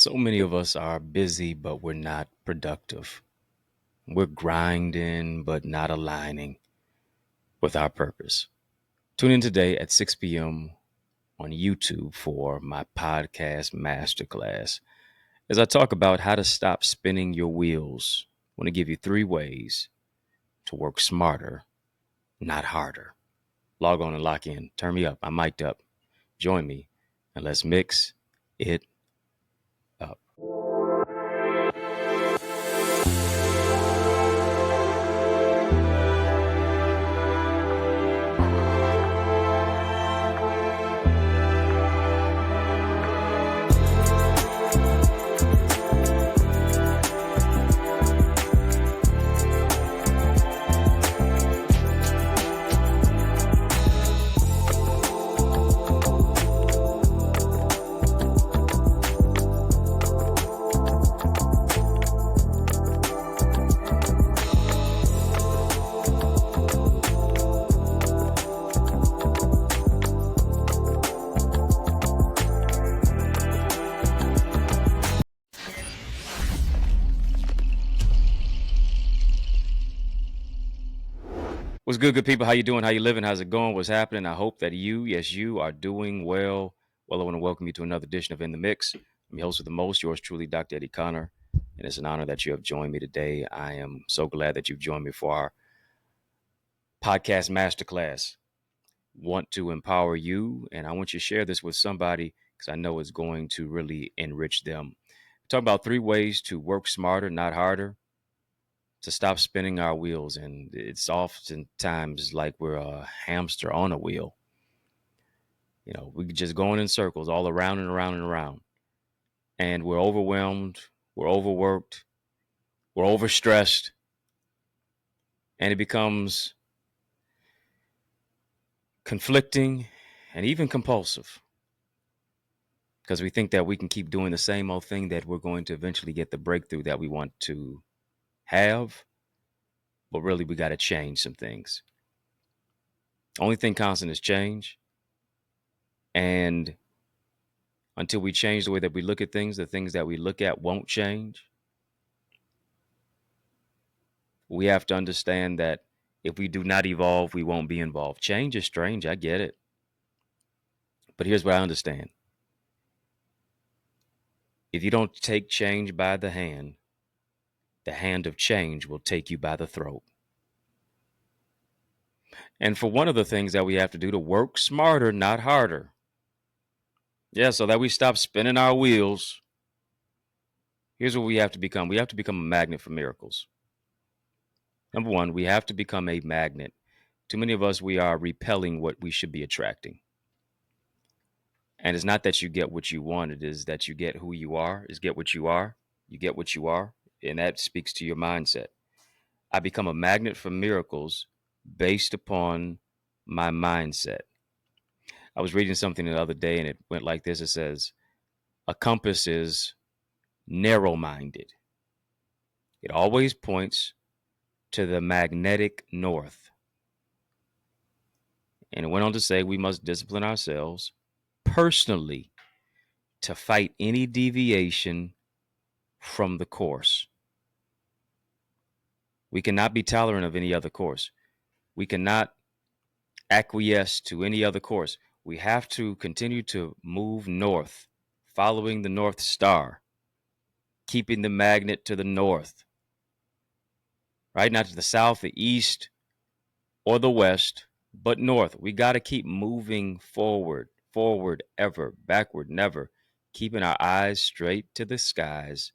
So many of us are busy, but we're not productive. We're grinding, but not aligning with our purpose. Tune in today at 6 p.m. on YouTube for my podcast masterclass as I talk about how to stop spinning your wheels. I want to give you 3 ways to work smarter, not harder. Log on and lock in. Turn me up. I'm mic'd up. Join me and let's mix it up. What's good, good people? How you doing? How you living? How's it going? What's happening? I hope that you are doing well. Well, I want to welcome you to another edition of In the Mix. I'm your host with the most, yours truly, Dr. Eddie Connor, and it's an honor that you have joined me today. I am so glad that you've joined me for our podcast masterclass. Want to empower you, and I want you to share this with somebody because I know it's going to really enrich them. Talk about 3 ways to work smarter, not harder, to stop spinning our wheels. And it's oftentimes like we're a hamster on a wheel. We just going in circles all around and around and around. And we're overwhelmed, we're overworked, we're overstressed. And it becomes conflicting and even compulsive because we think that we can keep doing the same old thing, that we're going to eventually get the breakthrough that we want to have. But really, we got to change some things. Only thing constant is change. And until we change the way that we look at things, the things that we look at won't change. We have to understand that if we do not evolve, we won't be involved. Change is strange. I get it. But here's what I understand. If you don't take change by the hand of change will take you by the throat. And for one of the things that we have to do to work smarter, not harder. Yeah, so that we stop spinning our wheels. Here's what we have to become. We have to become a magnet for miracles. Number one, we have to become a magnet. Too many of us, we are repelling what we should be attracting. And it's not that you get what you want. It is that you get who you are. Is get what you are. You get what you are. And that speaks to your mindset. I become a magnet for miracles based upon my mindset. I was reading something the other day and it went like this. It says, a compass is narrow-minded. It always points to the magnetic north. And it went on to say we must discipline ourselves personally to fight any deviation from the course. We cannot be tolerant of any other course. We cannot acquiesce to any other course. We have to continue to move north, following the North Star, keeping the magnet to the north, right? Not to the south, the east, or the west, but north. We got to keep moving forward ever, backward never, keeping our eyes straight to the skies,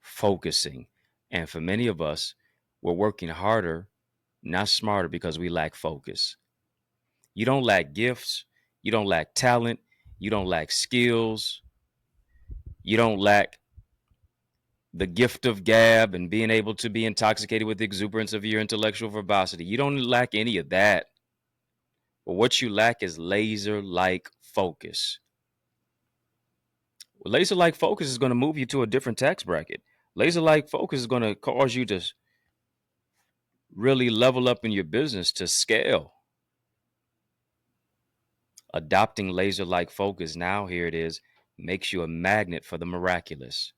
focusing. And for many of us, we're working harder, not smarter, because we lack focus. You don't lack gifts. You don't lack talent. You don't lack skills. You don't lack the gift of gab and being able to be intoxicated with the exuberance of your intellectual verbosity. You don't lack any of that. But what you lack is laser-like focus. Well, laser-like focus is going to move you to a different tax bracket. Laser-like focus is going to cause you to really level up in your business to scale. Adopting laser-like focus. Now, here it is. makes you a magnet for the miraculous.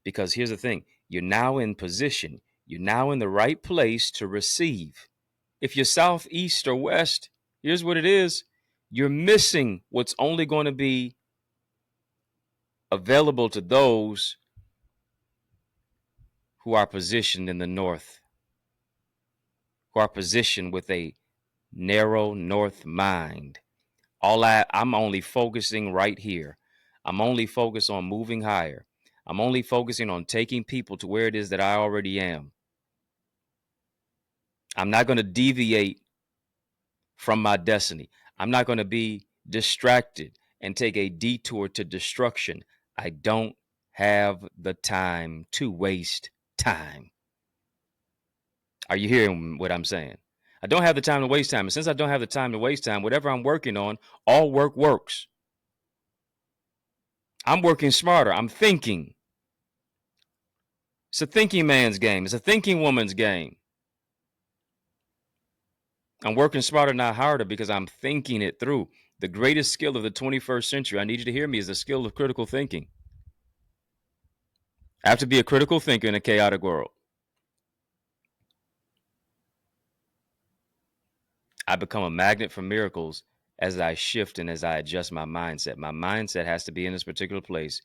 Because here's the thing, you're now in position, you're now in the right place to receive. If you're south, east, or west, here's what it is, you're missing what's only going to be available to those who are positioned in the north, who are positioned with a narrow north mind. I'm only focusing right here. I'm only focused on moving higher. I'm only focusing on taking people to where it is that I already am. I'm not going to deviate from my destiny. I'm not going to be distracted and take a detour to destruction. I don't have the time to waste time. Are you hearing what I'm saying? I don't have the time to waste time. And since I don't have the time to waste time, whatever I'm working on, all work works. I'm working smarter. I'm thinking. It's a thinking man's game. It's a thinking woman's game. I'm working smarter, not harder, because I'm thinking it through. The greatest skill of the 21st century, I need you to hear me, is the skill of critical thinking. I have to be a critical thinker in a chaotic world. I become a magnet for miracles as I shift and as I adjust my mindset. My mindset has to be in this particular place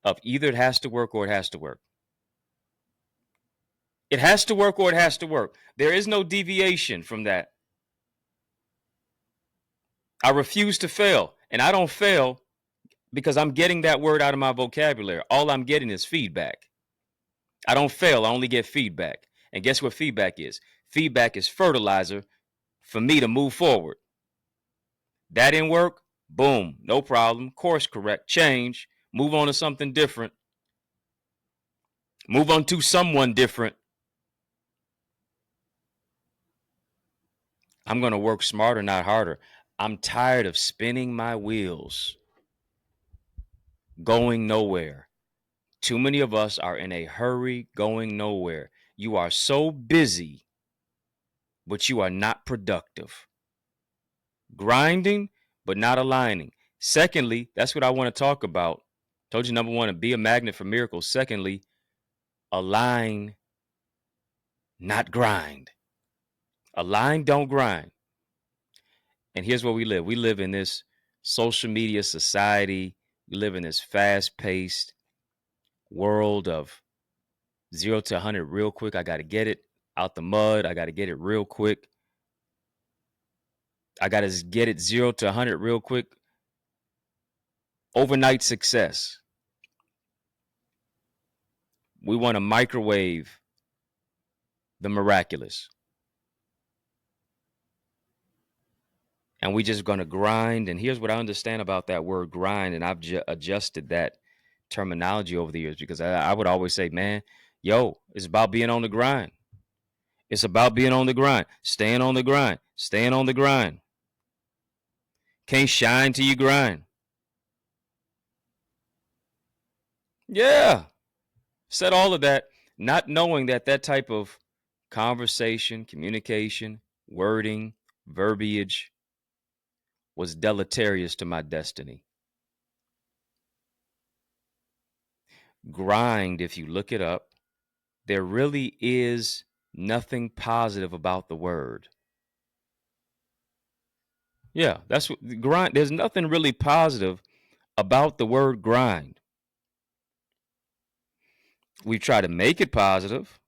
of either it has to work or it has to work. It has to work or it has to work. There is no deviation from that. I refuse to fail, and I don't fail because I'm getting that word out of my vocabulary. All I'm getting is feedback. I don't fail, I only get feedback. And guess what feedback is? Feedback is fertilizer for me to move forward. That didn't work? Boom, no problem. Course correct, change, move on to something different. Move on to someone different. I'm going to work smarter, not harder. I'm tired of spinning my wheels, going nowhere. Too many of us are in a hurry, going nowhere. You are so busy, but you are not productive. Grinding, but not aligning. Secondly, that's what I want to talk about. Told you, number one, to be a magnet for miracles. Secondly, align, not grind. Align, don't grind. And here's where we live. We live in this social media society. We live in this fast-paced world of 0 to 100 real quick. I got to get it out the mud. I got to get it real quick. I got to get it 0 to 100 real quick. Overnight success. We want to microwave the miraculous. And we just going to grind. And here's what I understand about that word grind. And I've adjusted that terminology over the years, because I would always say, man, yo, it's about being on the grind. It's about being on the grind, staying on the grind, staying on the grind. Can't shine till you grind. Yeah. Said all of that, not knowing that that type of conversation, communication, wording, verbiage was deleterious to my destiny. Grind, if you look it up, there really is nothing positive about the word. Yeah, that's what grind. There's nothing really positive about the word grind. We try to make it positive.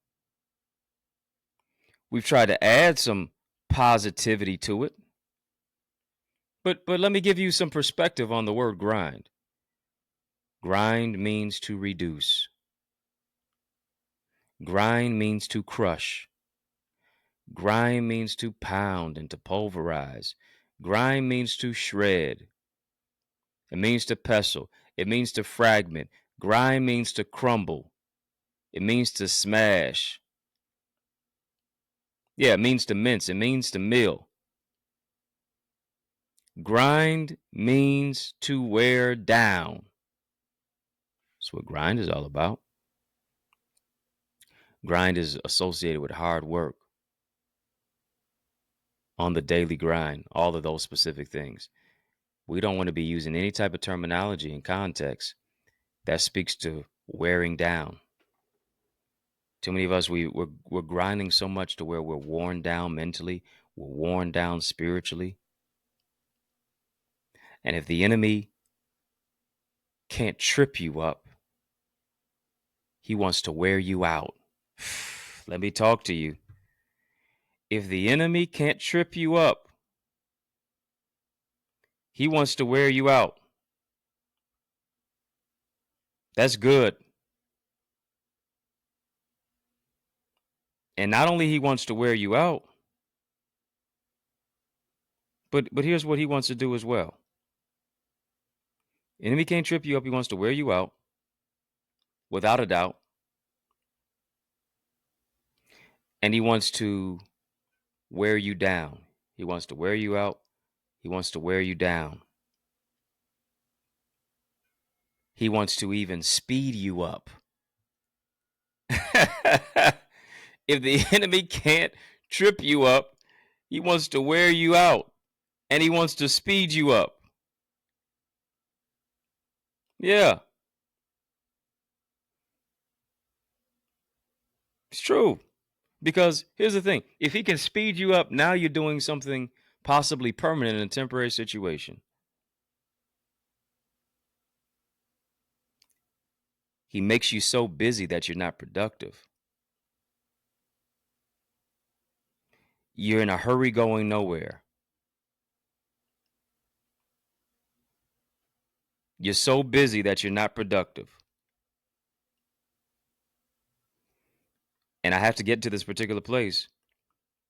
We've tried to add some positivity to it. But let me give you some perspective on the word grind. Grind means to reduce. Grind means to crush. Grind means to pound and to pulverize. Grind means to shred. It means to pestle. It means to fragment. Grind means to crumble. It means to smash. Yeah, it means to mince. It means to mill. Grind means to wear down. That's what grind is all about. Grind is associated with hard work, on the daily grind, all of those specific things. We don't want to be using any type of terminology in context that speaks to wearing down. Too many of us, we're grinding so much to where we're worn down mentally, we're worn down spiritually. And if the enemy can't trip you up, he wants to wear you out. Let me talk to you. If the enemy can't trip you up, he wants to wear you out. That's good. And not only he wants to wear you out, but here's what he wants to do as well. Enemy can't trip you up. He wants to wear you out, without a doubt. And he wants to wear you down. He wants to wear you out. He wants to wear you down. He wants to even speed you up. If the enemy can't trip you up, he wants to wear you out, and he wants to speed you up. Yeah, it's true. Because here's the thing. If he can speed you up, now you're doing something possibly permanent in a temporary situation. He makes you so busy that you're not productive. You're in a hurry going nowhere. You're so busy that you're not productive. And I have to get to this particular place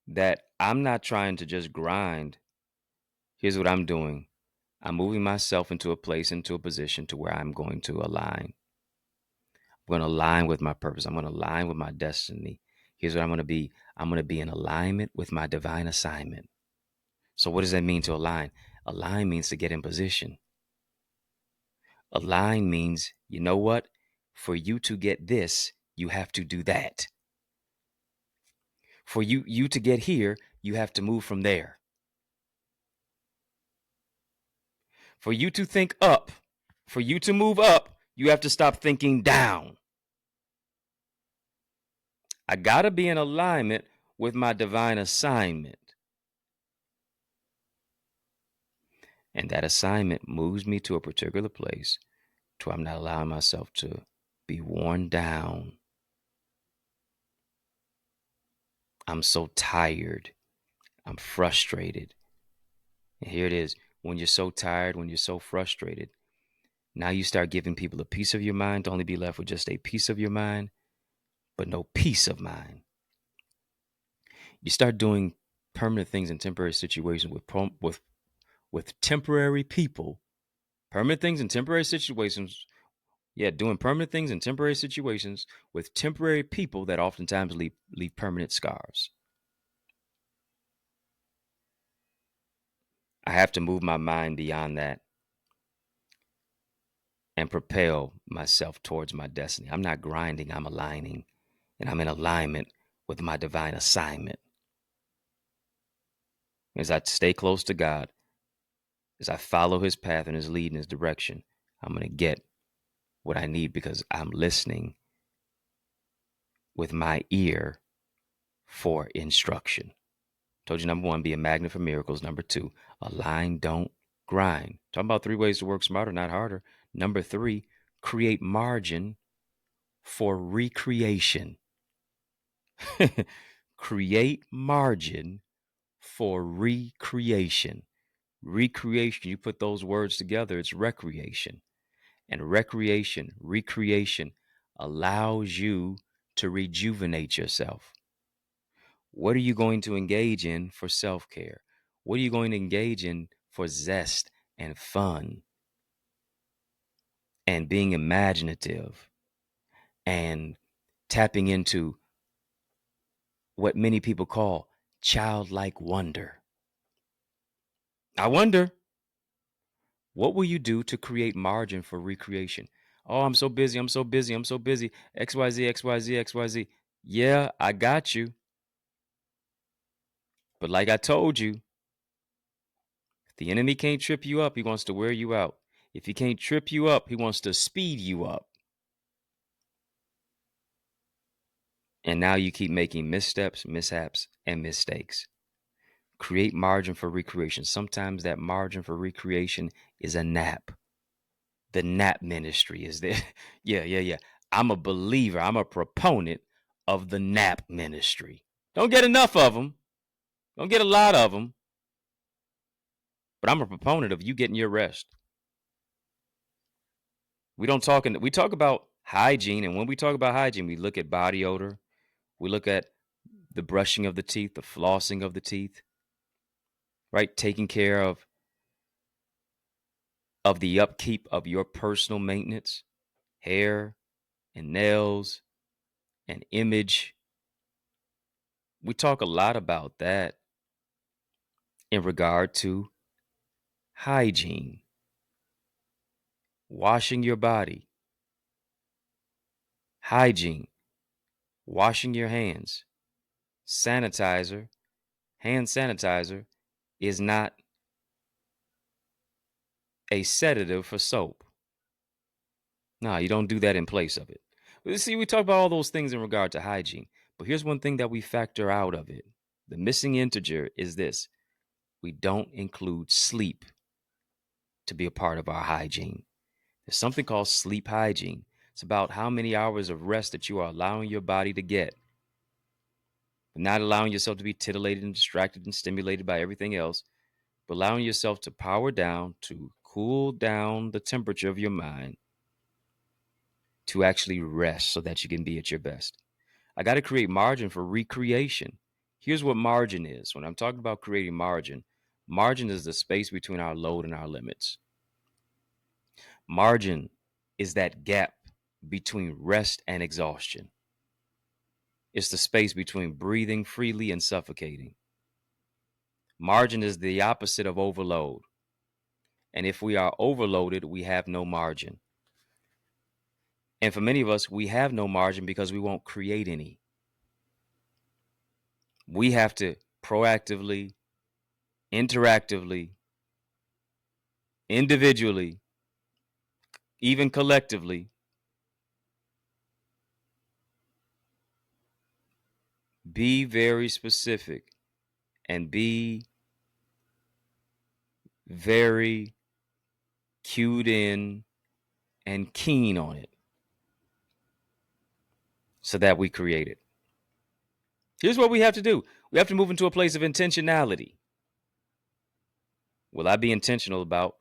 that I'm not trying to just grind. Here's what I'm doing. I'm moving myself into a place, into a position to where I'm going to align. I'm going to align with my purpose. I'm going to align with my destiny. Here's what I'm going to be. I'm going to be in alignment with my divine assignment. So what does that mean to align? Align means to get in position. Align means, you know what? For you to get this, you have to do that. For you to get here, you have to move from there. For you to think up, for you to move up, you have to stop thinking down. I got to be in alignment with my divine assignment. And that assignment moves me to a particular place to where I'm not allowing myself to be worn down. I'm so tired. I'm frustrated. And here it is. When you're so tired, when you're so frustrated, now you start giving people a piece of your mind to only be left with just a piece of your mind, but no peace of mind. You start doing permanent things in temporary situations with temporary people. Permanent things in temporary situations. Yeah, doing permanent things in temporary situations with temporary people that oftentimes leave permanent scars. I have to move my mind beyond that and propel myself towards my destiny. I'm not grinding, I'm aligning, and I'm in alignment with my divine assignment. As I stay close to God, as I follow his path and his lead and his direction, I'm going to get what I need because I'm listening with my ear for instruction. Told you, number one, be a magnet for miracles. Number two, align, don't grind. Talking about 3 ways to work smarter, not harder. Number 3, create margin for recreation. Create margin for recreation. Recreation, you put those words together, it's recreation. And recreation allows you to rejuvenate yourself. What are you going to engage in for self-care? What are you going to engage in for zest and fun and being imaginative and tapping into what many people call childlike wonder? I wonder, what will you do to create margin for recreation? Oh, I'm so busy. I'm so busy. I'm so busy. XYZ, XYZ, XYZ. Yeah, I got you. But like I told you, The enemy can't trip you up. He wants to wear you out. If he can't trip you up, he wants to speed you up. And now you keep making missteps, mishaps, and mistakes. Create margin for recreation. Sometimes that margin for recreation is a nap. The nap ministry is there. Yeah. I'm a believer. I'm a proponent of the nap ministry. Don't get enough of them. Don't get a lot of them. But I'm a proponent of you getting your rest. We talk about hygiene, and when we talk about hygiene, we look at body odor, we look at the brushing of the teeth, the flossing of the teeth, right? Taking care of the upkeep of your personal maintenance, hair and nails and image. We talk a lot about that in regard to hygiene, washing your body, hygiene, washing your hands, sanitizer, hand sanitizer is not a sedative for soap. No, you don't do that in place of it. But see, we talk about all those things in regard to hygiene, but here's one thing that we factor out of it. The missing integer is this: we don't include sleep to be a part of our hygiene. There's something called sleep hygiene. It's about how many hours of rest that you are allowing your body to get, but not allowing yourself to be titillated and distracted and stimulated by everything else, but allowing yourself to power down, to cool down the temperature of your mind, to actually rest so that you can be at your best. I got to create margin for recreation. Here's what margin is. When I'm talking about creating margin, margin is the space between our load and our limits. Margin is that gap between rest and exhaustion. It's the space between breathing freely and suffocating. Margin is the opposite of overload. And if we are overloaded, we have no margin. And for many of us, we have no margin because we won't create any. We have to proactively, interactively, individually, even collectively, be very specific and be very cued in and keen on it so that we create it. Here's what we have to do. We have to move into a place of intentionality. Will I be intentional about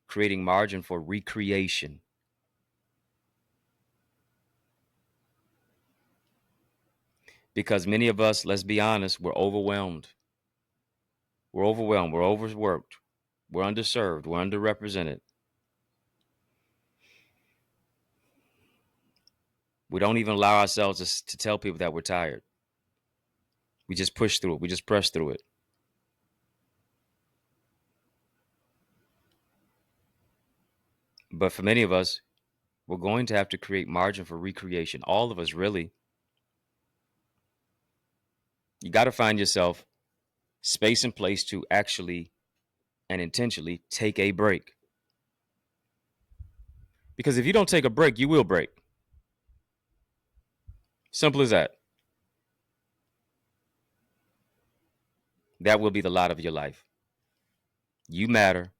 creating margin for recreation? Because many of us, let's be honest, we're overwhelmed. We're overwhelmed. We're overworked. We're underserved. We're underrepresented. We don't even allow ourselves to tell people that we're tired. We just push through it. We just press through it. But for many of us, we're going to have to create margin for recreation. All of us, really. You got to find yourself space and place to actually and intentionally take a break. Because if you don't take a break, you will break. Simple as that. That will be the lot of your life. You matter.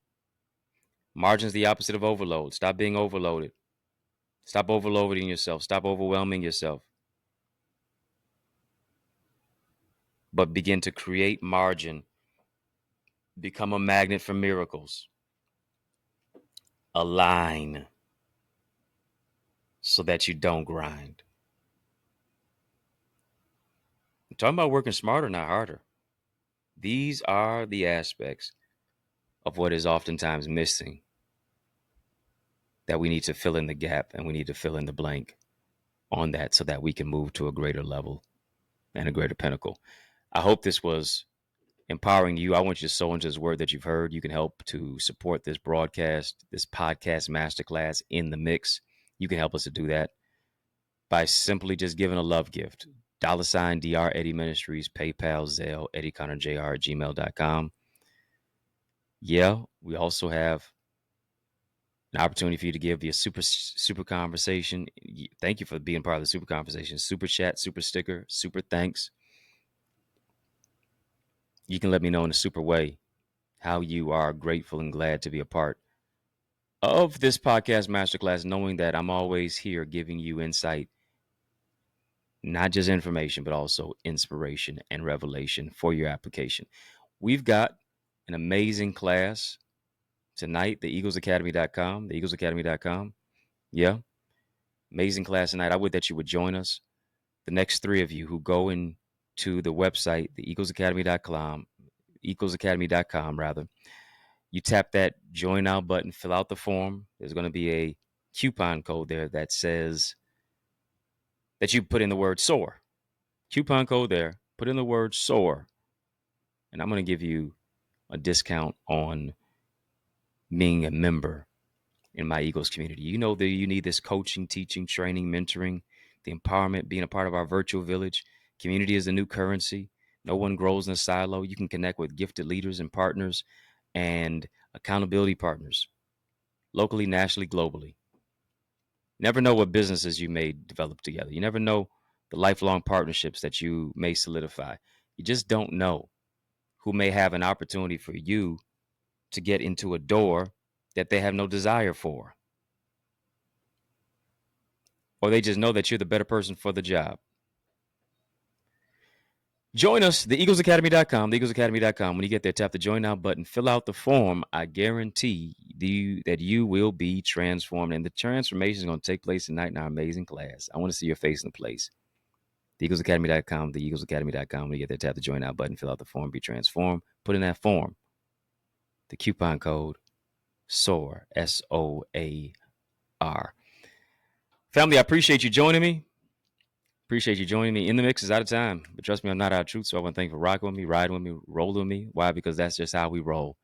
Margin's the opposite of overload. Stop being overloaded. Stop overloading yourself. Stop overwhelming yourself. But begin to create margin. Become a magnet for miracles. Align so that you don't grind. I'm talking about working smarter, not harder. These are the aspects of what is oftentimes missing that we need to fill in the gap and we need to fill in the blank on that so that we can move to a greater level and a greater pinnacle. I hope this was empowering you. I want you to sow into this word that you've heard. You can help to support this broadcast, this podcast masterclass in the mix. You can help us to do that by simply just giving a love gift. $Dr. Eddie Ministries, PayPal, Zelle, EddieConnorJr at gmail.com. Yeah, we also have an opportunity for you to give the super conversation. Thank you for being part of the super conversation. Super chat, super sticker, super thanks. You can let me know in a super way how you are grateful and glad to be a part of this podcast masterclass, knowing that I'm always here giving you insight, not just information, but also inspiration and revelation for your application. We've got an amazing class tonight, theeaglesacademy.com, theeaglesacademy.com. Yeah, amazing class tonight. I would that you would join us. The next three of you who go into the website, theeaglesacademy.com, eaglesacademy.com rather, you tap that join now button, fill out the form. There's going to be a coupon code there that says that you put in the word SOAR. Coupon code there, put in the word SOAR, and I'm going to give you a discount on being a member in my Eagles community. You know that you need this coaching, teaching, training, mentoring, the empowerment, being a part of our virtual village. Community is the new currency. No one grows in a silo. You can connect with gifted leaders and partners and accountability partners, locally, nationally, globally. You never know what businesses you may develop together. You never know the lifelong partnerships that you may solidify. You just don't know who may have an opportunity for you to get into a door that they have no desire for, or they just know that you're the better person for the job. Join us, theeaglesacademy.com, theeaglesacademy.com. When you get there, tap the join now button, fill out the form. I guarantee you that you will be transformed, and the transformation is going to take place tonight in our amazing class. I want to see your face in the place. Theeaglesacademy.com, theeaglesacademy.com. When you get there, tap the join now button, fill out the form, be transformed. Put in that form the coupon code SOAR, SOAR. Family, I appreciate you joining me. Appreciate you joining me. In the Mix is out of time, but trust me, I'm not out of truth. So I want to thank you for rocking with me, riding with me, rolling with me. Why? Because that's just how we roll.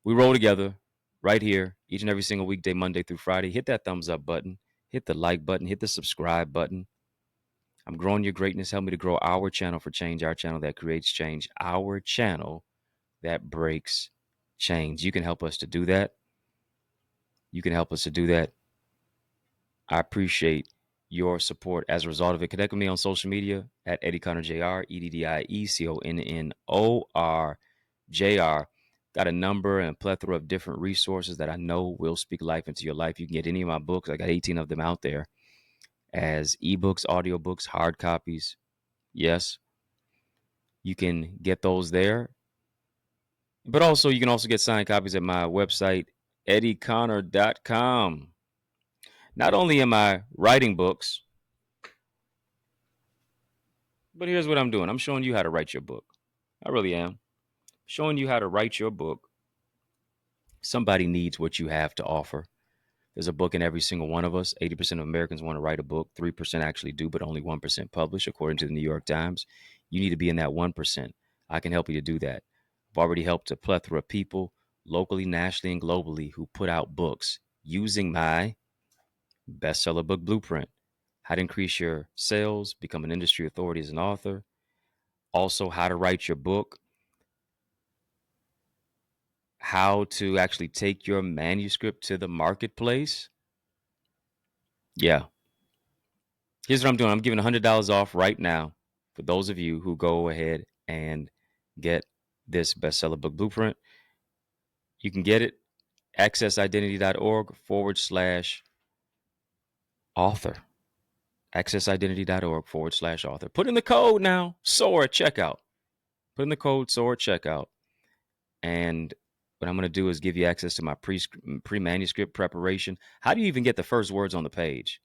We roll together right here each and every single weekday, Monday through Friday. Hit that thumbs up button, hit the like button, hit the subscribe button. I'm growing your greatness. Help me to grow our channel for change, our channel that creates change, our channel that breaks change. You can help us to do that. You can help us to do that. I appreciate your support as a result of it. Connect with me on social media at EddieConnorJr, EddieConnorJr. Got a number and a plethora of different resources that I know will speak life into your life. You can get any of my books. I got 18 of them out there as ebooks, audiobooks, hard copies. Yes, you can get those there. But also, you can also get signed copies at my website, EddieConnor.com. Not only am I writing books, but here's what I'm doing. I'm showing you how to write your book. I really am. Showing you how to write your book. Somebody needs what you have to offer. There's a book in every single one of us. 80% of Americans want to write a book. 3% actually do, but only 1% publish, according to the New York Times. You need to be in that 1%. I can help you to do that. I've already helped a plethora of people, locally, nationally, and globally, who put out books using my bestseller book blueprint. How to increase your sales, become an industry authority as an author. Also, how to write your book, how to actually take your manuscript to the marketplace. Yeah. Here's what I'm doing. I'm giving $100 off right now for those of you who go ahead and get this bestseller book blueprint. You can get it accessidentity.org/author. Accessidentity.org/author. Put in the code now, SOAR at checkout. Put in the code SOAR at checkout. And what I'm going to do is give you access to my pre-manuscript preparation. How do you even get the first words on the page?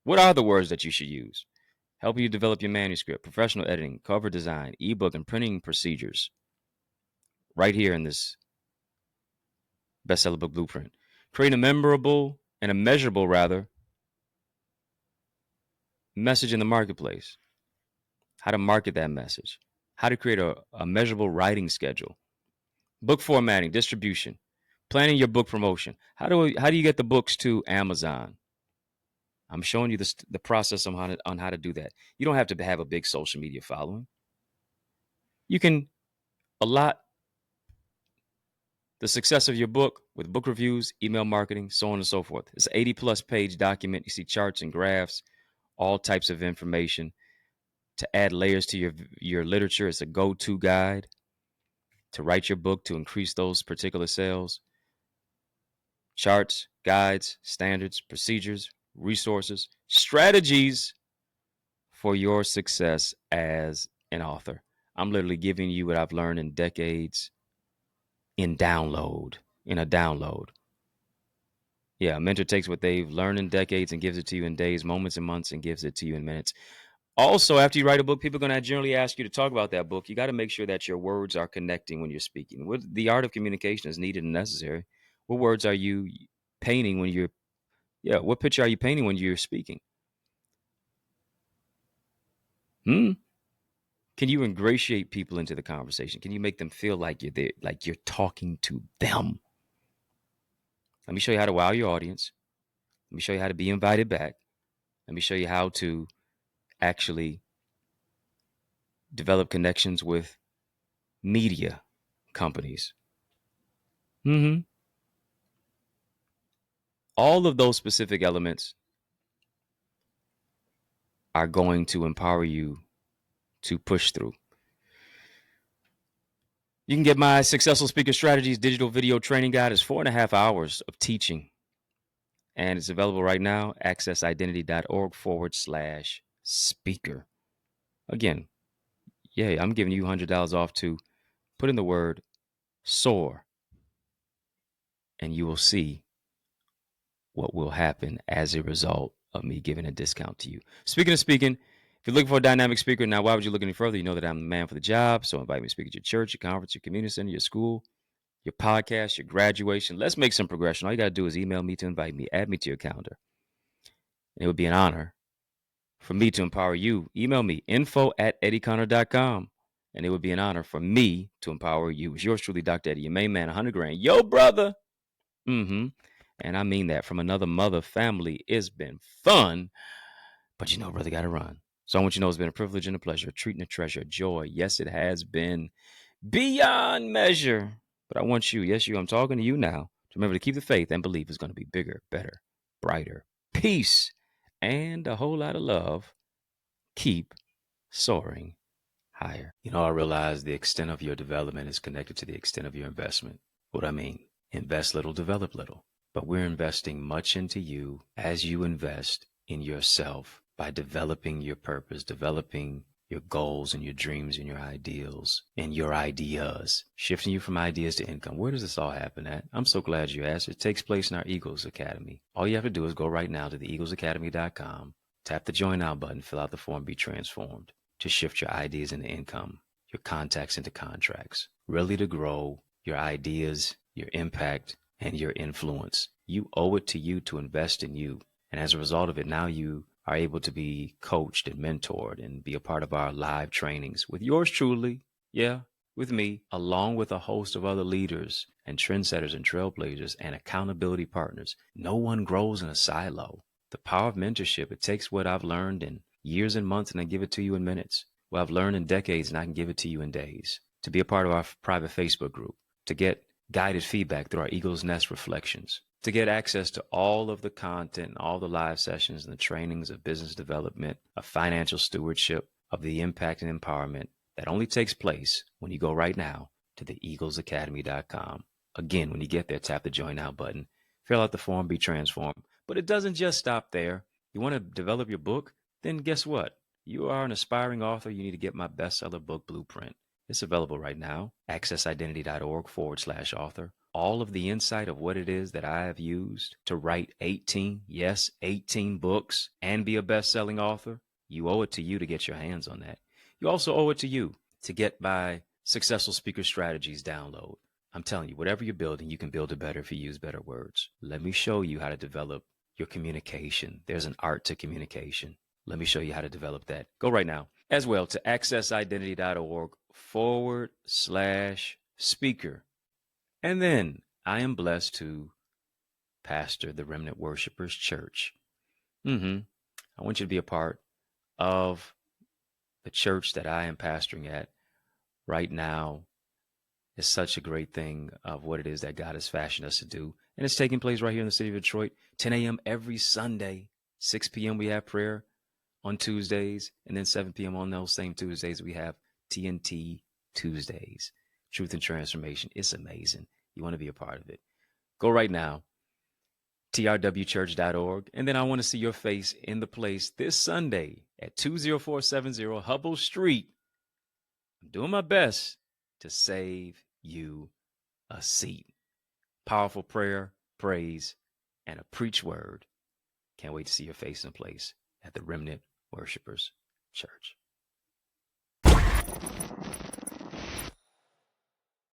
What are the words that you should use? Help you develop your manuscript, professional editing, cover design, ebook, and printing procedures. Right here in this bestseller book blueprint. Create a memorable and a measurable, rather, message in the marketplace. How to market that message. How to create a measurable writing schedule. Book formatting, distribution, planning your book promotion. How do you get the books to Amazon? I'm showing you the process on how to do that. You don't have to have a big social media following. You can allot the success of your book with book reviews, email marketing, so on and so forth. It's an 80 plus page document. You see charts and graphs, all types of information to add layers to your literature. It's a go-to guide to write your book to increase those particular sales. Charts, guides, standards, procedures, resources, strategies for your success as an author. I'm literally giving you what I've learned in decades in a download. Yeah, a mentor takes what they've learned in decades and gives it to you in days, moments, and months, and gives it to you in minutes. Also, after you write a book, people are going to generally ask you to talk about that book. You got to make sure that your words are connecting when you're speaking. The art of communication is needed and necessary. What words are you painting when you're, what picture are you painting when you're speaking? Can you ingratiate people into the conversation? Can you make them feel like you're there, like you're talking to them? Let me show you how to wow your audience. Let me show you how to be invited back. Let me show you how to actually develop connections with media companies. All of those specific elements are going to empower you to push through. You can get my Successful Speaker Strategies digital video training guide. It's 4.5 hours of teaching, and it's available right now. accessidentity.org/speaker. Again, I'm giving you $100 off to put in the word soar, and you will see what will happen as a result of me giving a discount to you. Speaking of speaking, if you're looking for a dynamic speaker, now why would you look any further? You know that I'm the man for the job. So invite me to speak at your church, your conference, your community center, your school, your podcast, your graduation. Let's make some progression. All you got to do is email me to invite me, add me to your calendar. And it would be an honor for me to empower you. Email me, info@EddieConnor.com. And it would be an honor for me to empower you. It's yours truly, Dr. Eddie, your main man, 100 grand. Yo, brother. And I mean that from another mother family. It's been fun, but brother got to run. So I want you to know it's been a privilege and a pleasure, a treat and a treasure, a joy. Yes, it has been beyond measure. But I want you, yes, I'm talking to you now, to remember to keep the faith and believe it's going to be bigger, better, brighter, peace, and a whole lot of love. Keep soaring higher. I realize the extent of your development is connected to the extent of your investment. What I mean, invest little, develop little. But we're investing much into you as you invest in yourself by developing your purpose, developing your goals and your dreams and your ideals and your ideas, shifting you from ideas to income. Where does this all happen at? I'm so glad you asked. It takes place in our Eagles Academy. All you have to do is go right now to theeaglesacademy.com, tap the Join Now button, fill out the form, be transformed to shift your ideas into income, your contacts into contracts, really to grow your ideas, your impact, and your influence. You owe it to you to invest in you. And as a result of it, now you are able to be coached and mentored and be a part of our live trainings with yours truly. Yeah, with me, along with a host of other leaders and trendsetters and trailblazers and accountability partners. No one grows in a silo. The power of mentorship, it takes what I've learned in years and months and I give it to you in minutes. What I've learned in decades and I can give it to you in days. To be a part of our private Facebook group, to get guided feedback through our Eagle's Nest reflections, to get access to all of the content and all the live sessions and the trainings of business development, of financial stewardship, of the impact and empowerment that only takes place when you go right now to theeaglesacademy.com. Again, when you get there, tap the Join Now button, fill out the form, be transformed. But it doesn't just stop there. You want to develop your book? Then guess what? You are an aspiring author. You need to get my bestseller book blueprint. It's available right now, accessidentity.org/author. All of the insight of what it is that I have used to write 18 books and be a best-selling author. You owe it to you to get your hands on that. You also owe it to you to get my Successful Speaker Strategies download. I'm telling you, whatever you're building, you can build it better if you use better words. Let me show you how to develop your communication. There's an art to communication. Let me show you how to develop that. Go right now as well to accessidentity.org/speaker. And then I am blessed to pastor the Remnant Worshipers Church. I want you to be a part of the church that I am pastoring at right now is such a great thing of what it is that God has fashioned us to do. And it's taking place right here in the city of Detroit, 10 a.m. every Sunday, 6 p.m. we have prayer on Tuesdays, and then 7 p.m. on those same Tuesdays we have TNT Tuesdays, Truth and Transformation. It's amazing. You want to be a part of it. Go right now, trwchurch.org, and then I want to see your face in the place this Sunday at 20470 Hubble Street. I'm doing my best to save you a seat. Powerful prayer, praise, and a preach word. Can't wait to see your face in place at the Remnant Worshipers Church.